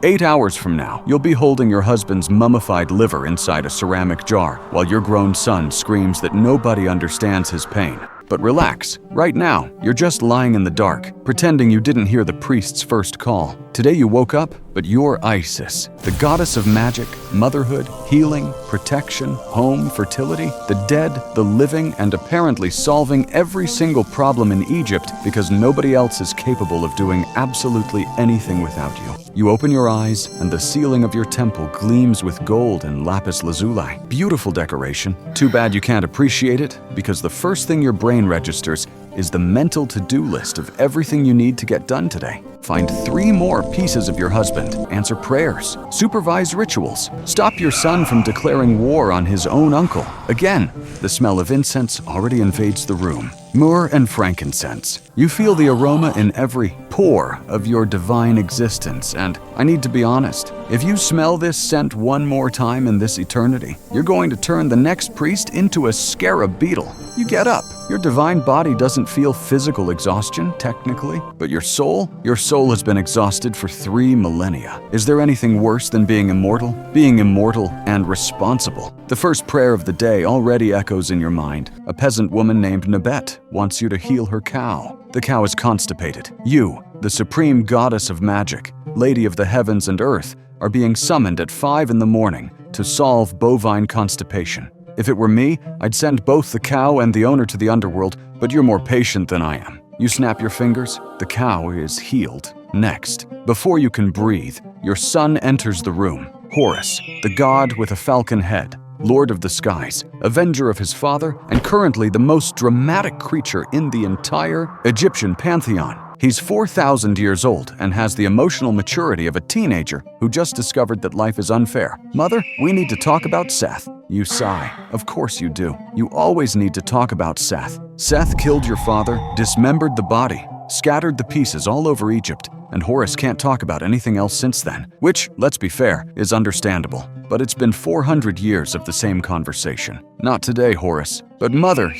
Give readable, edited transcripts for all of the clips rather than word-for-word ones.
8 hours from now, you'll be holding your husband's mummified liver inside a ceramic jar while your grown son screams that nobody understands his pain. But relax. Right now, you're just lying in the dark, pretending you didn't hear the priest's first call. Today you woke up, but you're Isis, the goddess of magic, motherhood, healing, protection, home, fertility, the dead, the living, and apparently solving every single problem in Egypt because nobody else is capable of doing absolutely anything without you. You open your eyes, and the ceiling of your temple gleams with gold and lapis lazuli. Beautiful decoration. Too bad you can't appreciate it, because the first thing your brain registers is the mental to-do list of everything you need to get done today. Find 3 more pieces of your husband, answer prayers, supervise rituals, stop your son from declaring war on his own uncle. Again, the smell of incense already invades the room. Myrrh and frankincense. You feel the aroma in every pore of your divine existence, and I need to be honest, if you smell this scent one more time in this eternity, you're going to turn the next priest into a scarab beetle. You get up. Your divine body doesn't feel physical exhaustion, technically, but your soul has been exhausted for 3 millennia. Is there anything worse than being immortal? Being immortal and responsible. The first prayer of the day already echoes in your mind. A peasant woman named Nebet wants you to heal her cow. The cow is constipated. You, the supreme goddess of magic, lady of the heavens and earth, are being summoned at 5 in the morning to solve bovine constipation. If it were me, I'd send both the cow and the owner to the underworld, but you're more patient than I am. You snap your fingers, the cow is healed. Next, before you can breathe, your son enters the room. Horus, the god with a falcon head, lord of the skies, avenger of his father, and currently the most dramatic creature in the entire Egyptian pantheon. He's 4,000 years old and has the emotional maturity of a teenager who just discovered that life is unfair. Mother, we need to talk about Seth. You sigh. Of course you do. You always need to talk about Seth. Seth killed your father, dismembered the body, scattered the pieces all over Egypt, and Horus can't talk about anything else since then, which, let's be fair, is understandable. But it's been 400 years of the same conversation. Not today, Horus. But mother,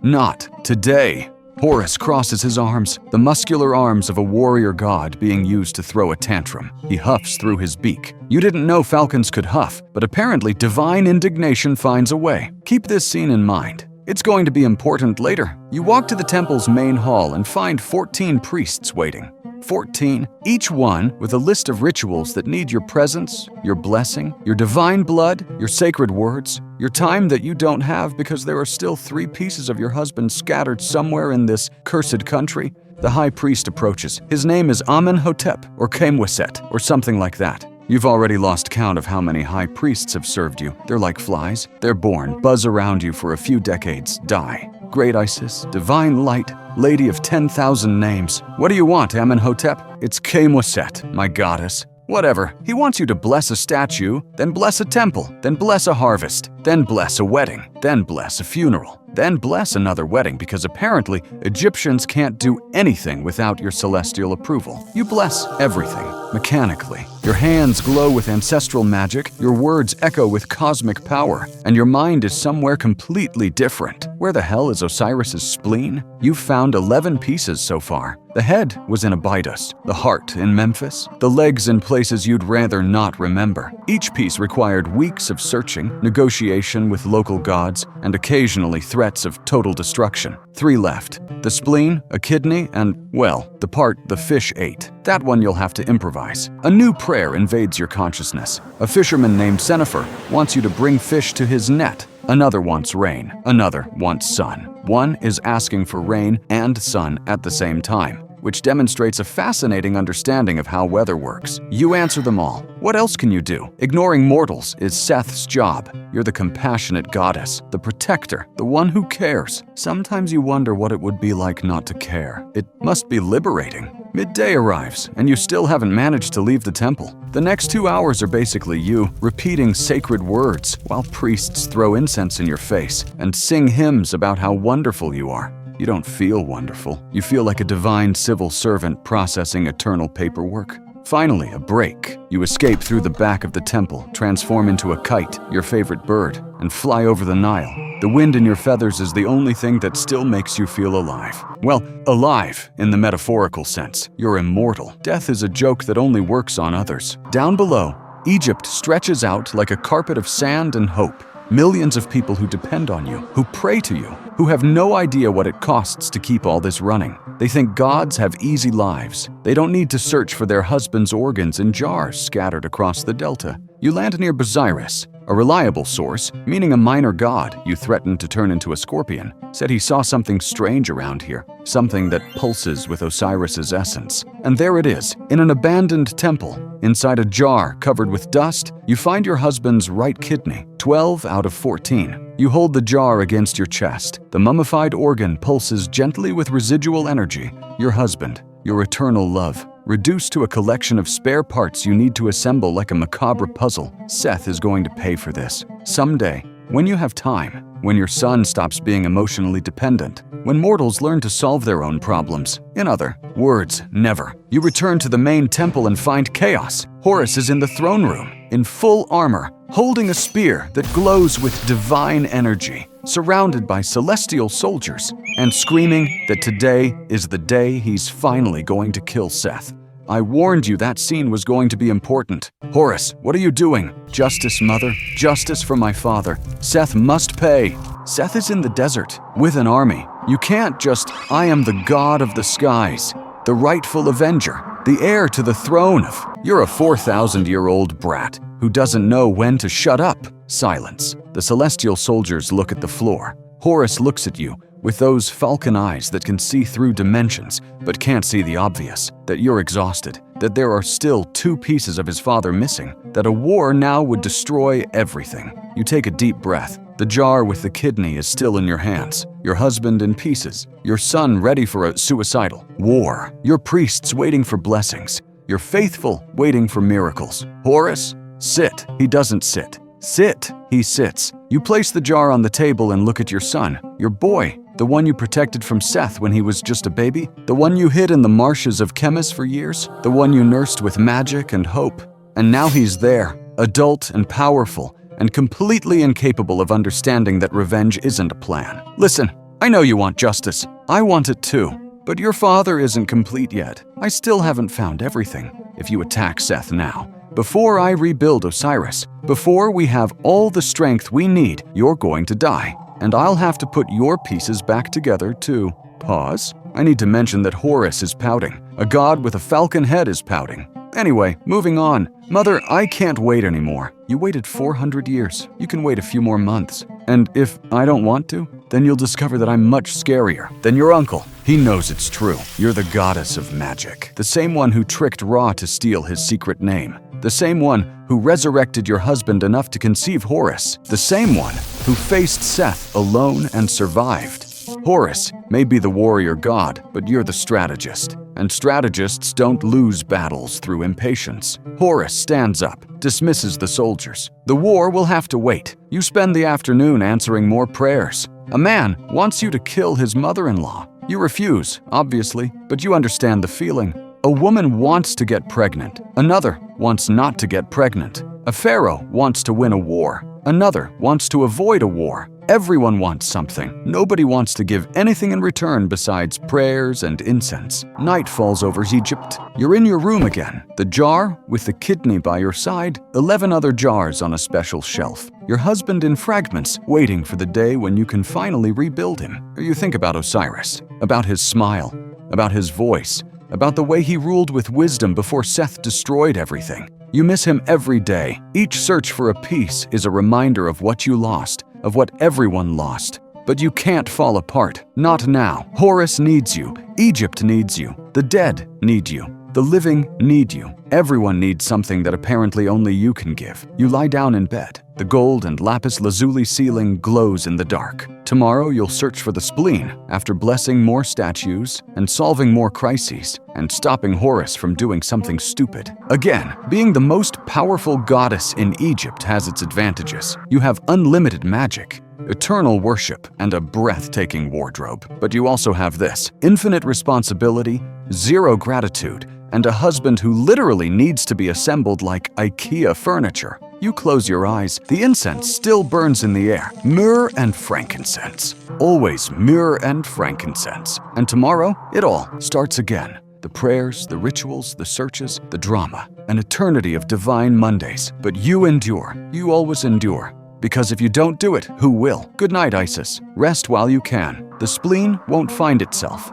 not today. Horus crosses his arms, the muscular arms of a warrior god being used to throw a tantrum. He huffs through his beak. You didn't know falcons could huff, but apparently divine indignation finds a way. Keep this scene in mind. It's going to be important later. You walk to the temple's main hall and find 14 priests waiting. 14, each one with a list of rituals that need your presence, your blessing, your divine blood, your sacred words, your time that you don't have because there are still 3 pieces of your husband scattered somewhere in this cursed country. The high priest approaches. His name is Amenhotep or Kamweset or something like that. You've already lost count of how many high priests have served you. They're like flies. They're born, buzz around you for a few decades, die. Great Isis, divine light, lady of 10,000 names. What do you want, Amenhotep? It's Kamweset, my goddess. Whatever. He wants you to bless a statue, then bless a temple, then bless a harvest, then bless a wedding, then bless a funeral, then bless another wedding because apparently Egyptians can't do anything without your celestial approval. You bless everything, mechanically. Your hands glow with ancestral magic, your words echo with cosmic power, and your mind is somewhere completely different. Where the hell is Osiris's spleen? You've found 11 pieces so far. The head was in Abydos, the heart in Memphis, the legs in places you'd rather not remember. Each piece required weeks of searching, negotiation with local gods, and occasionally threats of total destruction. 3 left. The spleen, a kidney, and, well, the part the fish ate. That one you'll have to improvise. A new prayer invades your consciousness. A fisherman named Senifer wants you to bring fish to his net. Another wants rain. Another wants sun. One is asking for rain and sun at the same time, which demonstrates a fascinating understanding of how weather works. You answer them all. What else can you do? Ignoring mortals is Seth's job. You're the compassionate goddess, the protector, the one who cares. Sometimes you wonder what it would be like not to care. It must be liberating. Midday arrives, and you still haven't managed to leave the temple. The next 2 hours are basically you repeating sacred words while priests throw incense in your face and sing hymns about how wonderful you are. You don't feel wonderful. You feel like a divine civil servant processing eternal paperwork. Finally, a break. You escape through the back of the temple, transform into a kite, your favorite bird, and fly over the Nile. The wind in your feathers is the only thing that still makes you feel alive. Well, alive in the metaphorical sense. You're immortal. Death is a joke that only works on others. Down below, Egypt stretches out like a carpet of sand and hope. Millions of people who depend on you, who pray to you, who have no idea what it costs to keep all this running. They think gods have easy lives. They don't need to search for their husband's organs in jars scattered across the delta. You land near Osiris, a reliable source, meaning a minor god you threatened to turn into a scorpion, said he saw something strange around here, something that pulses with Osiris's essence. And there it is, in an abandoned temple. Inside a jar covered with dust, you find your husband's right kidney, 12 out of 14. You hold the jar against your chest. The mummified organ pulses gently with residual energy. Your husband, your eternal love, reduced to a collection of spare parts you need to assemble like a macabre puzzle. Seth is going to pay for this. Someday, when you have time, when your son stops being emotionally dependent, when mortals learn to solve their own problems. In other words, never. You return to the main temple and find chaos. Horus is in the throne room, in full armor, holding a spear that glows with divine energy, surrounded by celestial soldiers, and screaming that today is the day he's finally going to kill Seth. I warned you that scene was going to be important. Horus, what are you doing? Justice, mother. Justice for my father. Seth must pay. Seth is in the desert, with an army. You can't just, I am the god of the skies, the rightful avenger, the heir to the throne of. You're a 4,000-year-old brat who doesn't know when to shut up. Silence. The celestial soldiers look at the floor. Horus looks at you with those falcon eyes that can see through dimensions but can't see the obvious, that you're exhausted, that there are still 2 pieces of his father missing, that a war now would destroy everything. You take a deep breath. The jar with the kidney is still in your hands, your husband in pieces, your son ready for a suicidal war, your priests waiting for blessings, your faithful waiting for miracles. Horus, sit. He doesn't sit. Sit. He sits. You place the jar on the table and look at your son, your boy, the one you protected from Seth when he was just a baby, the one you hid in the marshes of Chemis for years, the one you nursed with magic and hope. And now he's there, adult and powerful, and completely incapable of understanding that revenge isn't a plan. Listen, I know you want justice. I want it too. But your father isn't complete yet. I still haven't found everything. If you attack Seth now, before I rebuild Osiris, before we have all the strength we need, you're going to die. And I'll have to put your pieces back together too. Pause. I need to mention that Horus is pouting. A god with a falcon head is pouting. Anyway, moving on. Mother, I can't wait anymore. You waited 400 years. You can wait a few more months. And if I don't want to, then you'll discover that I'm much scarier than your uncle. He knows it's true. You're the goddess of magic. The same one who tricked Ra to steal his secret name. The same one who resurrected your husband enough to conceive Horus. The same one who faced Seth alone and survived. Horus may be the warrior god, but you're the strategist. And strategists don't lose battles through impatience. Horus stands up, dismisses the soldiers. The war will have to wait. You spend the afternoon answering more prayers. A man wants you to kill his mother-in-law. You refuse, obviously, but you understand the feeling. A woman wants to get pregnant. Another wants not to get pregnant. A pharaoh wants to win a war. Another wants to avoid a war. Everyone wants something. Nobody wants to give anything in return besides prayers and incense. Night falls over Egypt. You're in your room again. The jar with the kidney by your side, 11 other jars on a special shelf. Your husband in fragments, waiting for the day when you can finally rebuild him. You think about Osiris, about his smile, about his voice, about the way he ruled with wisdom before Seth destroyed everything. You miss him every day. Each search for a piece is a reminder of what you lost, of what everyone lost. But you can't fall apart. Not now. Horus needs you. Egypt needs you. The dead need you. The living need you. Everyone needs something that apparently only you can give. You lie down in bed. The gold and lapis lazuli ceiling glows in the dark. Tomorrow you'll search for the spleen after blessing more statues and solving more crises and stopping Horus from doing something stupid. Again, being the most powerful goddess in Egypt has its advantages. You have unlimited magic, eternal worship, and a breathtaking wardrobe. But you also have this: infinite responsibility, zero gratitude, and a husband who literally needs to be assembled like IKEA furniture. You close your eyes, the incense still burns in the air. Myrrh and frankincense. Always myrrh and frankincense. And tomorrow, it all starts again. The prayers, the rituals, the searches, the drama. An eternity of divine Mondays. But you endure. You always endure. Because if you don't do it, who will? Good night, Isis. Rest while you can. The spleen won't find itself.